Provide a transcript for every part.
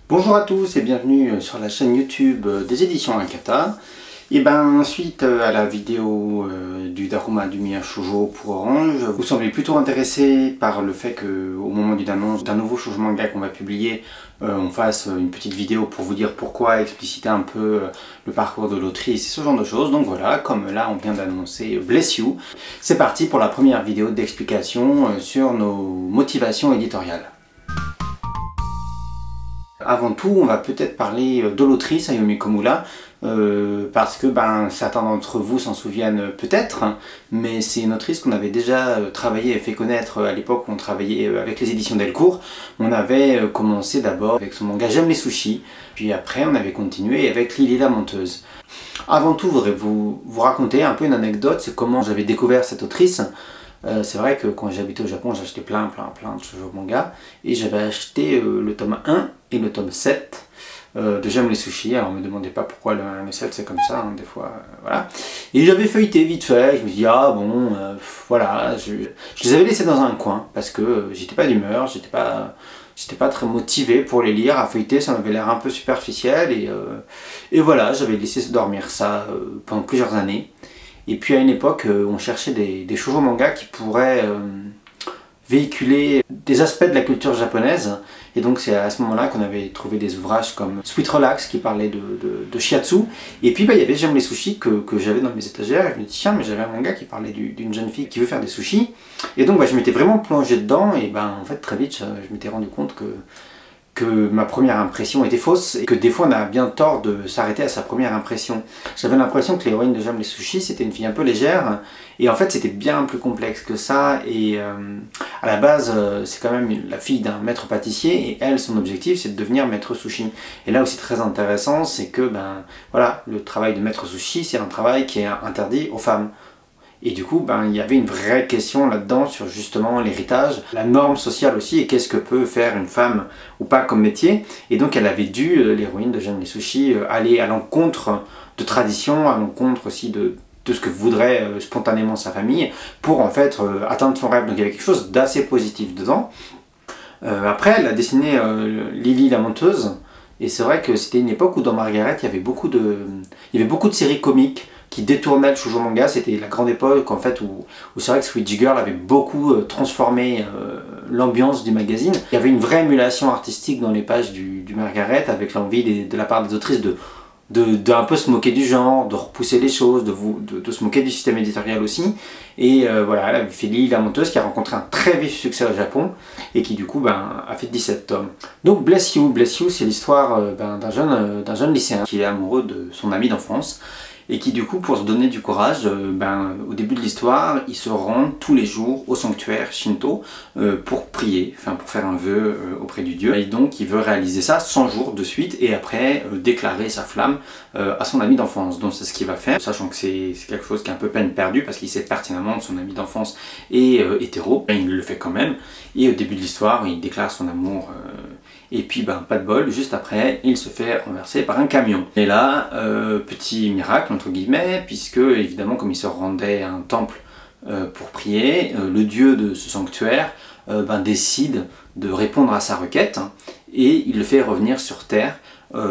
Bonjour à tous et bienvenue sur la chaîne YouTube des éditions Akata. Et ben suite à la vidéo du Daruma du Miya Shoujo pour Orange, vous semblez plutôt intéressé par le fait qu'au moment d'une annonce d'un nouveau shoujo manga qu'on va publier, on fasse une petite vidéo pour vous dire pourquoi, expliciter un peu le parcours de l'autrice et ce genre de choses. Donc voilà, comme là on vient d'annoncer Bless You, c'est parti pour la première vidéo d'explication sur nos motivations éditoriales. Avant tout, on va peut-être parler de l'autrice Ayumi Komura, parce que certains d'entre vous s'en souviennent peut-être, mais c'est une autrice qu'on avait déjà travaillé et fait connaître à l'époque où on travaillait avec les éditions Delcourt. On avait commencé d'abord avec son manga J'aime les sushis, puis après on avait continué avec Lily la menteuse. Avant tout, je voudrais vous raconter un peu une anecdote, c'est comment j'avais découvert cette autrice. C'est vrai que quand j'habitais au Japon, j'achetais plein de shoujo manga et j'avais acheté le tome 1 et le tome 7 de J'aime les sushis. Alors ne me demandez pas pourquoi le 1 et le 7 c'est comme ça, hein, des fois, voilà. Et j'avais feuilleté vite fait, je me dis ah bon, voilà, je les avais laissés dans un coin parce que j'étais pas d'humeur, j'étais pas très motivé pour les lire, à feuilleter ça m'avait l'air un peu superficiel et voilà, j'avais laissé dormir ça pendant plusieurs années. Et puis à une époque, on cherchait des shoujo mangas qui pourraient véhiculer des aspects de la culture japonaise. Et donc c'est à ce moment-là qu'on avait trouvé des ouvrages comme Sweet Relax qui parlait de shiatsu. Et puis il y avait J'aime les sushis que j'avais dans mes étagères. Et je me dis tiens, mais j'avais un manga qui parlait d'une jeune fille qui veut faire des sushis. Et donc je m'étais vraiment plongé dedans et en fait très vite je m'étais rendu compte que ma première impression était fausse et que des fois on a bien tort de s'arrêter à sa première impression. J'avais l'impression que l'héroïne de J'aime les sushis c'était une fille un peu légère et en fait c'était bien plus complexe que ça et à la base c'est quand même la fille d'un maître pâtissier et elle son objectif c'est de devenir maître sushi. Et là aussi très intéressant c'est que voilà, le travail de maître sushi c'est un travail qui est interdit aux femmes. Et du coup, il y avait une vraie question là-dedans sur justement l'héritage, la norme sociale aussi, et qu'est-ce que peut faire une femme ou pas comme métier. Et donc elle avait dû, l'héroïne de J'aime les sushis, aller à l'encontre de traditions, à l'encontre aussi de ce que voudrait spontanément sa famille, pour en fait atteindre son rêve. Donc il y avait quelque chose d'assez positif dedans. Après, elle a dessiné Lily la menteuse, et c'est vrai que c'était une époque où dans Margaret, il y avait beaucoup de séries comiques qui détournait le shoujo manga. C'était la grande époque en fait où c'est vrai que Sweet Girl avait beaucoup transformé l'ambiance du magazine. Il y avait une vraie émulation artistique dans les pages du Margaret avec l'envie de la part des autrices de un peu se moquer du genre, de repousser les choses, de se moquer du système éditorial aussi. Et voilà, elle avait fait Lily la menteuse qui a rencontré un très vif succès au Japon et qui du coup a fait 17 tomes. Donc Bless You c'est l'histoire d'un jeune lycéen qui est amoureux de son ami d'enfance. Et qui du coup, pour se donner du courage, au début de l'histoire, il se rend tous les jours au sanctuaire Shinto pour prier, pour faire un vœu auprès du dieu. Et donc il veut réaliser ça 100 jours de suite et après déclarer sa flamme à son ami d'enfance. Donc c'est ce qu'il va faire, sachant que c'est quelque chose qui est un peu peine perdue parce qu'il sait pertinemment que son ami d'enfance est hétéro. Il le fait quand même et au début de l'histoire, il déclare son amour. Et puis pas de bol, juste après, il se fait renverser par un camion. Et là, petit miracle entre guillemets, puisque évidemment comme il se rendait à un temple pour prier, le dieu de ce sanctuaire décide de répondre à sa requête et il le fait revenir sur terre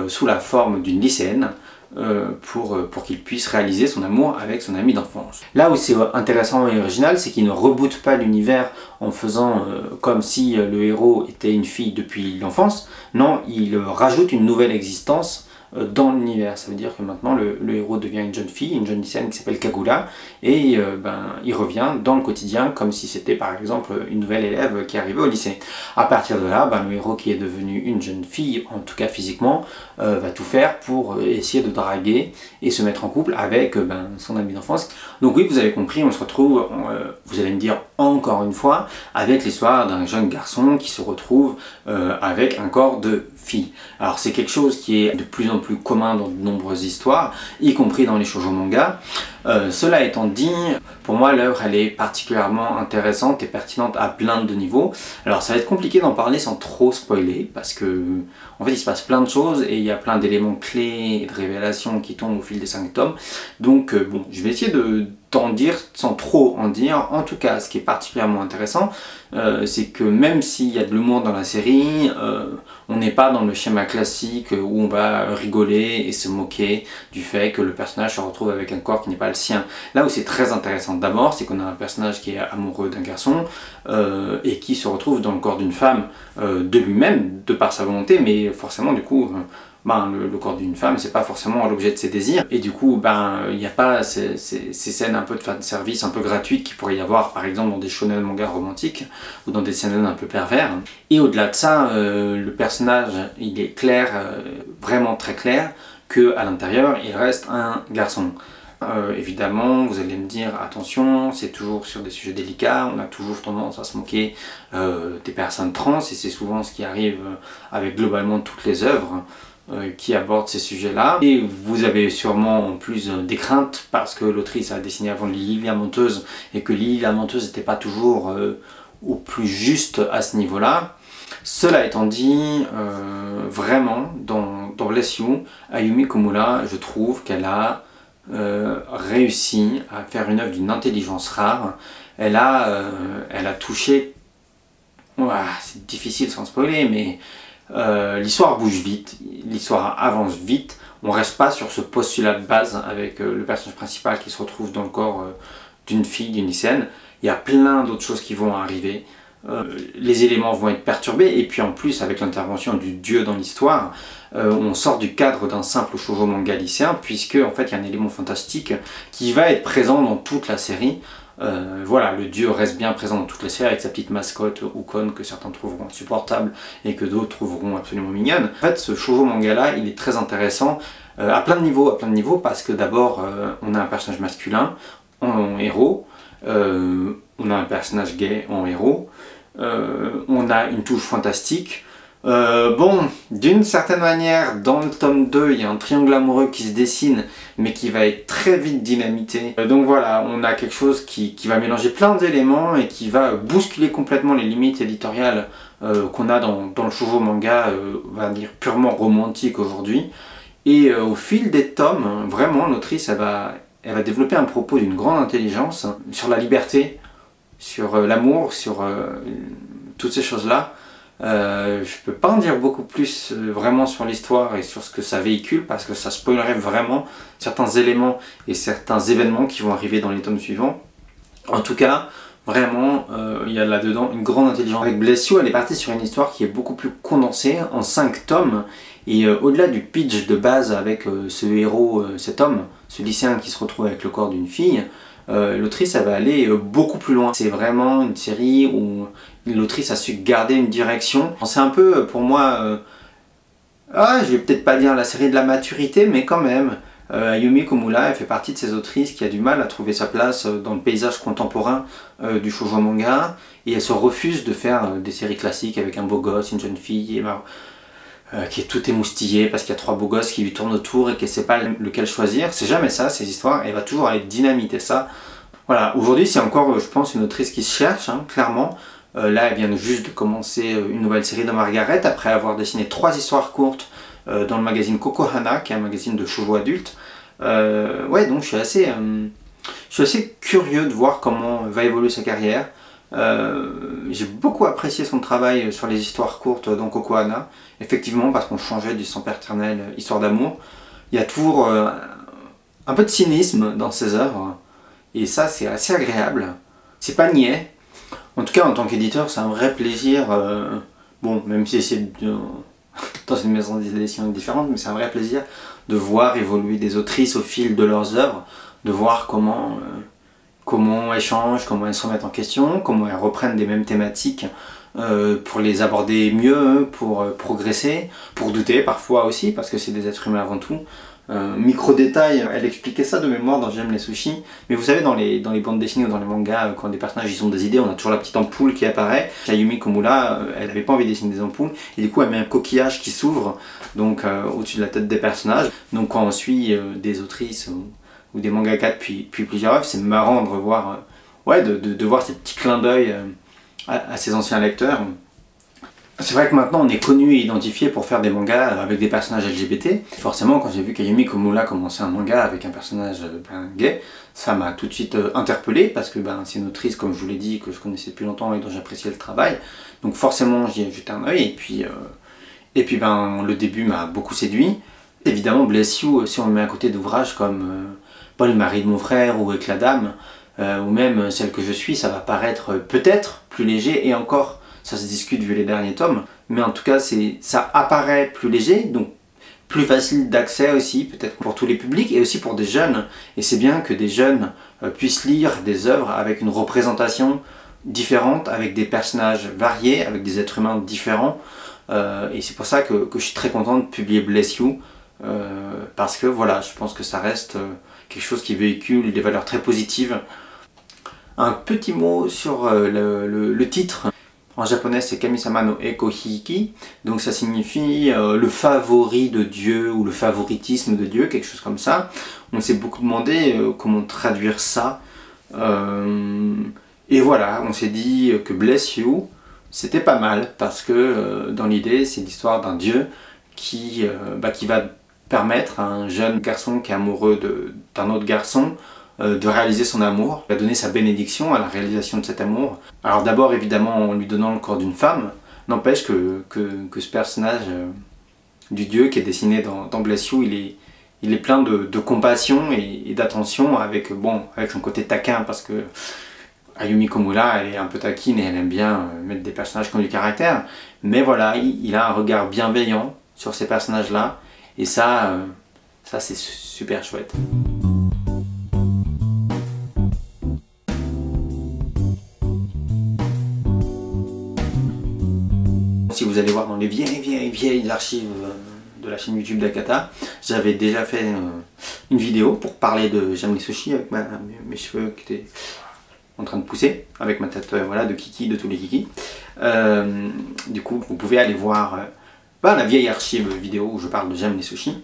sous la forme d'une lycéenne pour qu'il puisse réaliser son amour avec son ami d'enfance. Là où c'est intéressant et original, c'est qu'il ne reboote pas l'univers en faisant comme si le héros était une fille depuis l'enfance. Non, il rajoute une nouvelle existence dans l'univers. Ça veut dire que maintenant le héros devient une jeune fille, une jeune lycéenne qui s'appelle Kagura et il revient dans le quotidien comme si c'était par exemple une nouvelle élève qui arrivait au lycée. À partir de là, le héros qui est devenu une jeune fille, en tout cas physiquement, va tout faire pour essayer de draguer et se mettre en couple avec son ami d'enfance. Donc oui, vous avez compris, on se retrouve, vous allez me dire encore une fois, avec l'histoire d'un jeune garçon qui se retrouve avec un corps de fille. Alors c'est quelque chose qui est de plus en plus commun dans de nombreuses histoires, y compris dans les shoujo mangas. Cela étant dit, pour moi l'œuvre elle est particulièrement intéressante et pertinente à plein de niveaux. Alors ça va être compliqué d'en parler sans trop spoiler parce que en fait il se passe plein de choses et il y a plein d'éléments clés et de révélations qui tombent au fil des 5 tomes. Donc bon, je vais essayer d'en dire sans trop en dire. En tout cas, ce qui est particulièrement intéressant, c'est que même s'il y a de l'humour dans la série, on n'est pas dans le schéma classique où on va rigoler et se moquer du fait que le personnage se retrouve avec un corps qui n'est pas le sien. Là où c'est très intéressant d'abord, c'est qu'on a un personnage qui est amoureux d'un garçon et qui se retrouve dans le corps d'une femme de lui-même, de par sa volonté, mais forcément du coup... le corps d'une femme, c'est pas forcément l'objet de ses désirs. Et du coup, il n'y a pas ces scènes un peu de fan service, un peu gratuites qu'il pourrait y avoir, par exemple, dans des shonen manga romantiques ou dans des scènes un peu pervers. Et au-delà de ça, le personnage, il est clair, vraiment très clair, qu'à l'intérieur, il reste un garçon. Évidemment, vous allez me dire, attention, c'est toujours sur des sujets délicats, on a toujours tendance à se moquer des personnes trans, et c'est souvent ce qui arrive avec globalement toutes les œuvres qui abordent ces sujets-là. Et vous avez sûrement en plus des craintes parce que l'autrice a dessiné avant Lily la menteuse et que Lily la menteuse n'était pas toujours au plus juste à ce niveau-là. Cela étant dit, vraiment, dans Bless You, Ayumi Komura, je trouve qu'elle a réussi à faire une œuvre d'une intelligence rare. Elle a touché... c'est difficile sans spoiler, mais... l'histoire bouge vite, l'histoire avance vite, on reste pas sur ce postulat de base avec le personnage principal qui se retrouve dans le corps d'une fille, d'une lycéenne. Il y a plein d'autres choses qui vont arriver, les éléments vont être perturbés, et puis en plus avec l'intervention du dieu dans l'histoire, on sort du cadre d'un simple shoujo manga lycéen, puisque en fait il y a un élément fantastique qui va être présent dans toute la série. Voilà, le dieu reste bien présent dans toute la série avec sa petite mascotte Ukon que certains trouveront insupportable et que d'autres trouveront absolument mignonne. En fait, ce shoujo manga là, il est très intéressant à plein de niveaux, parce que d'abord on a un personnage masculin en héros, on a un personnage gay en héros, on a une touche fantastique. Bon, d'une certaine manière, dans le tome 2, il y a un triangle amoureux qui se dessine, mais qui va être très vite dynamité. Donc voilà, on a quelque chose qui va mélanger plein d'éléments et qui va bousculer complètement les limites éditoriales qu'on a dans le shoujo manga, on va dire purement romantique aujourd'hui. Et au fil des tomes, vraiment, l'autrice, elle va développer un propos d'une grande intelligence sur la liberté, sur l'amour, sur toutes ces choses-là. Je peux pas en dire beaucoup plus vraiment sur l'histoire et sur ce que ça véhicule parce que ça spoilerait vraiment certains éléments et certains événements qui vont arriver dans les tomes suivants. En tout cas, vraiment, il y a là-dedans une grande intelligence. Avec Bless You, elle est partie sur une histoire qui est beaucoup plus condensée en 5 tomes et au-delà du pitch de base avec ce héros, cet homme, ce lycéen qui se retrouve avec le corps d'une fille, l'autrice elle va aller beaucoup plus loin. C'est vraiment une série où l'autrice a su garder une direction. C'est un peu pour moi, je vais peut-être pas dire la série de la maturité, mais quand même, Ayumi Komura elle fait partie de ces autrices qui a du mal à trouver sa place dans le paysage contemporain du shoujo manga, et elle se refuse de faire des séries classiques avec un beau gosse, une jeune fille, qui est tout émoustillé parce qu'il y a 3 beaux gosses qui lui tournent autour et qu'elle ne sait pas lequel choisir. C'est jamais ça, ces histoires, elle va toujours aller dynamiter ça. Voilà, aujourd'hui c'est encore, je pense, une autrice qui se cherche, hein, clairement. Là, elle vient juste de commencer une nouvelle série de Margaret après avoir dessiné 3 histoires courtes dans le magazine Kokohana, qui est un magazine de shoujo adulte. Ouais, donc je suis assez curieux de voir comment va évoluer sa carrière. J'ai beaucoup apprécié son travail sur les histoires courtes dans Kokohana, effectivement parce qu'on changeait du sang paternel, histoire d'amour. Il y a toujours un peu de cynisme dans ses œuvres, et ça c'est assez agréable. C'est pas niais. En tout cas, en tant qu'éditeur, c'est un vrai plaisir, bon, même si c'est dans une maison d'édition différente, mais c'est un vrai plaisir de voir évoluer des autrices au fil de leurs œuvres, de voir comment elles changent, comment elles se remettent en question, comment elles reprennent des mêmes thématiques pour les aborder mieux, pour progresser, pour douter parfois aussi, parce que c'est des êtres humains avant tout. Micro-détail, elle expliquait ça de mémoire dans J'aime les sushis, mais vous savez dans les bandes dessinées ou dans les mangas, quand des personnages ils ont des idées, on a toujours la petite ampoule qui apparaît. Ayumi Komura, elle n'avait pas envie de dessiner des ampoules, et du coup elle met un coquillage qui s'ouvre donc au-dessus de la tête des personnages. Donc quand on suit des autrices ou ou des mangaka depuis plusieurs œuvres, c'est marrant de revoir, ouais, de voir ces petits clins d'œil à ces anciens lecteurs. C'est vrai que maintenant on est connu et identifié pour faire des mangas avec des personnages LGBT. Forcément, quand j'ai vu qu'Ayumi Komura commençait un manga avec un personnage gay, ça m'a tout de suite interpellé parce que c'est une autrice, comme je vous l'ai dit, que je connaissais depuis longtemps et dont j'appréciais le travail. Donc forcément j'y ai jeté un œil et puis le début m'a beaucoup séduit. Évidemment, Bless You, si on le met à côté d'ouvrages comme Paul, le mari de mon frère ou Avec la dame, ou même Celle que je suis, ça va paraître peut-être plus léger, et encore, ça se discute vu les derniers tomes, mais en tout cas, ça apparaît plus léger, donc plus facile d'accès aussi, peut-être pour tous les publics, et aussi pour des jeunes. Et c'est bien que des jeunes puissent lire des œuvres avec une représentation différente, avec des personnages variés, avec des êtres humains différents, et c'est pour ça que je suis très content de publier Bless You, parce que voilà, je pense que ça reste quelque chose qui véhicule des valeurs très positives. Un petit mot sur le titre. En japonais, c'est Kami-sama no Ekohiki, donc ça signifie le favori de Dieu ou le favoritisme de Dieu, quelque chose comme ça. On s'est beaucoup demandé comment traduire ça. Et voilà, on s'est dit que Bless You, c'était pas mal, parce que dans l'idée, c'est l'histoire d'un Dieu qui va permettre à un jeune garçon qui est amoureux d'un autre garçon de réaliser son amour. Il va donner sa bénédiction à la réalisation de cet amour. Alors d'abord évidemment en lui donnant le corps d'une femme, n'empêche que ce personnage du dieu qui est dessiné dans Bless You, il est plein de compassion et d'attention avec son côté taquin, parce que Ayumi Komura, elle est un peu taquine et elle aime bien mettre des personnages qui ont du caractère, mais voilà, il a un regard bienveillant sur ces personnages-là, et ça c'est super chouette. Si vous allez voir dans les vieilles archives de la chaîne YouTube d'Akata, j'avais déjà fait une vidéo pour parler de J'aime les sushis avec mes cheveux qui étaient en train de pousser, avec ma tête de kiki, de tous les kikis. Du coup, vous pouvez aller voir la vieille archive vidéo où je parle de J'aime les sushis.